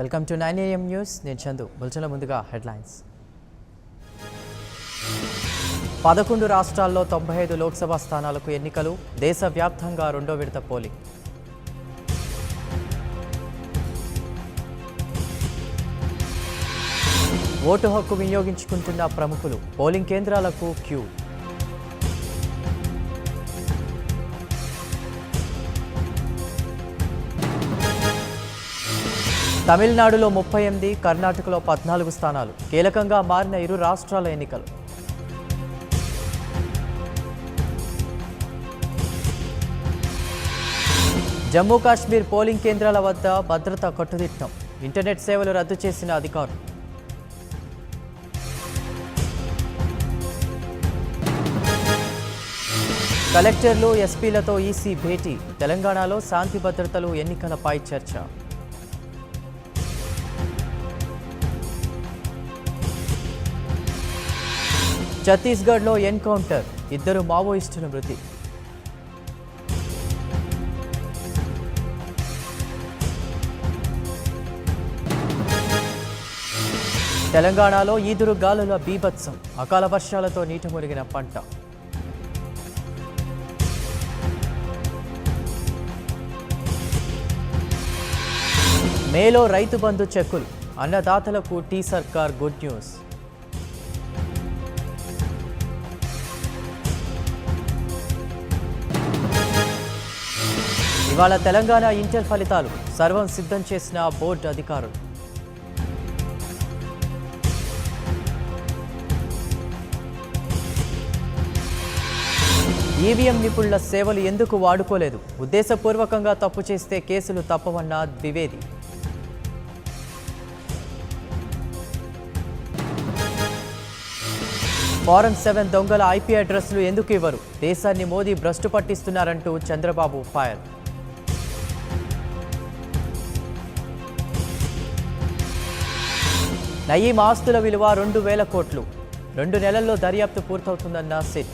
Welcome to 9 AM news. నేను చందు. బులెటిన్ల ముందుగా headlines. 11 రాష్ట్రాల్లో 95 లోక్సభ స్థానాలకు ఎన్నికలు. దేశవ్యాప్తంగా రెండో విడత పోలింగ్. ఓటు హక్కు వినియోగించుకుంటున్న ప్రముఖులు. పోలింగ్ కేంద్రాలకు క్యూ. తమిళనాడులో 38, కర్ణాటకలో 14 స్థానాలు. కీలకంగా మారిన ఇరు రాష్ట్రాల ఎన్నికలు. జమ్మూ కాశ్మీర్ పోలింగ్ కేంద్రాల వద్ద భద్రత కట్టుదిట్టం. ఇంటర్నెట్ సేవలు రద్దు చేసిన అధికారులు. కలెక్టర్లు, ఎస్పీలతో ఈసీ భేటీ. తెలంగాణలో శాంతి భద్రతలు, ఎన్నికలపై చర్చ. ఛత్తీస్గఢ్లో ఎన్కౌంటర్. 2 మావోయిస్టుల మృతి. తెలంగాణలో ఈదురు గాలుల బీభత్సం. అకాల వర్షాలతో నీట మునిగిన పంట. మేలో రైతు బంధు చెక్కులు. అన్నదాతలకు టీ సర్కార్ గుడ్ న్యూస్. ఇవాళ తెలంగాణ ఇంటర్ ఫలితాలు. సర్వం సిద్ధం చేసిన బోర్డు అధికారులు. ఈవీఎం నిపుణుల సేవలు ఎందుకు వాడుకోలేదు? ఉద్దేశపూర్వకంగా తప్పు చేస్తే కేసులు తప్పవన్న ద్వివేది. ఫారెన్ 7 దొంగల ఐపీ అడ్రస్లు ఎందుకు ఇవ్వరు? దేశాన్ని మోదీ భ్రష్టు పట్టిస్తున్నారంటూ చంద్రబాబు ఫైర్. నయీం ఆస్తుల విలువ 2,000 కోట్లు. 2 నెలల్లో దర్యాప్తు పూర్తవుతుందన్న సిట్.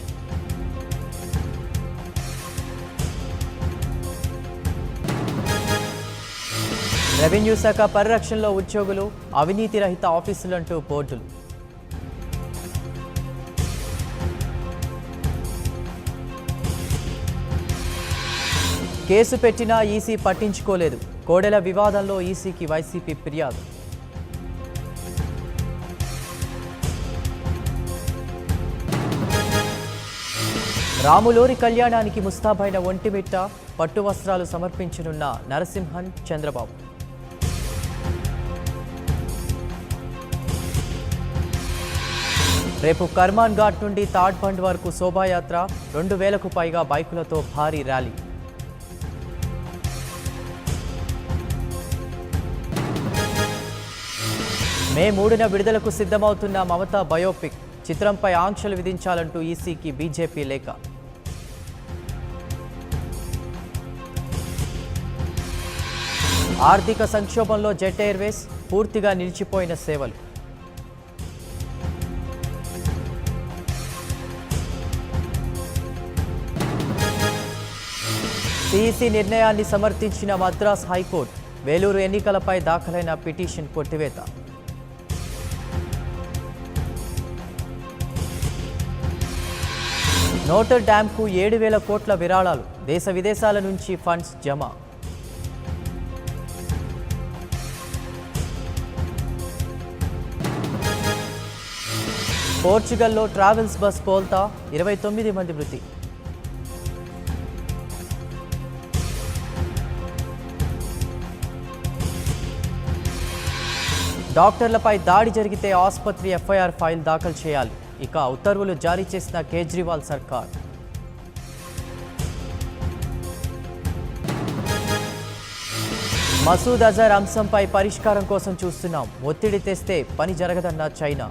రెవెన్యూ శాఖ పరిరక్షణలో ఉద్యోగులు. అవినీతి రహిత ఆఫీసులంటూ బోర్డులు. కేసు పెట్టినా ఈసీ పట్టించుకోలేదు. కోడెల వివాదంలో ఈసీకి వైసీపీ ఫిర్యాదు. రాములోరి కళ్యాణానికి ముస్తాబైన ఒంటిమిట్ట. పట్టు వస్త్రాలు సమర్పించనున్న నరసింహన్, చంద్రబాబు. రేపు కర్మాన్ ఘాట్ నుండి తాడ్ బండ్ వరకు శోభాయాత్ర. 2,000కు పైగా బైకులతో భారీ ర్యాలీ. మే 3న విడుదలకు సిద్ధమవుతున్న మమతా బయోపిక్. చిత్రంపై ఆంక్షలు విధించాలంటూ ఈసీకి బీజేపీ లేఖ. ఆర్థిక సంక్షోభంలో జెట్ ఎయిర్వేస్. పూర్తిగా నిలిచిపోయిన సేవలు. సిఈసి నిర్ణయాన్ని సమర్థించిన మద్రాస్ హైకోర్టు. వేలూరు ఎన్నికలపై దాఖలైన పిటిషన్ కొట్టివేత. నోటర్ డ్యాంకు 7,000 కోట్ల విరాళాలు. దేశ విదేశాల నుంచి ఫండ్స్ జమ. పోర్చుగల్లో ట్రావెల్స్ బస్ బోల్తా. 29 మంది మృతి. డాక్టర్లపై దాడి జరిగితే ఆసుపత్రి ఎఫ్ఐఆర్ ఫైల్ దాఖలు చేయాలి. ఇక ఉత్తర్వులు జారీ చేసిన కేజ్రీవాల్ సర్కార్. మసూద్ అజర్ అంశంపై పరిష్కారం కోసం చూస్తున్నాం. ఒత్తిడి తెస్తే పని జరగదన్న చైనా.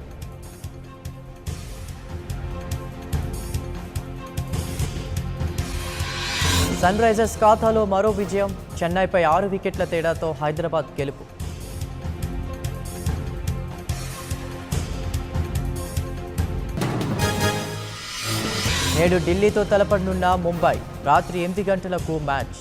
సన్ రైజర్స్ ఖాతాలో మరో విజయం. చెన్నైపై 6 వికెట్ల తేడాతో హైదరాబాద్ గెలుపు. నేడు ఢిల్లీతో తలపడనున్న ముంబై. రాత్రి 8 గంటలకు మ్యాచ్.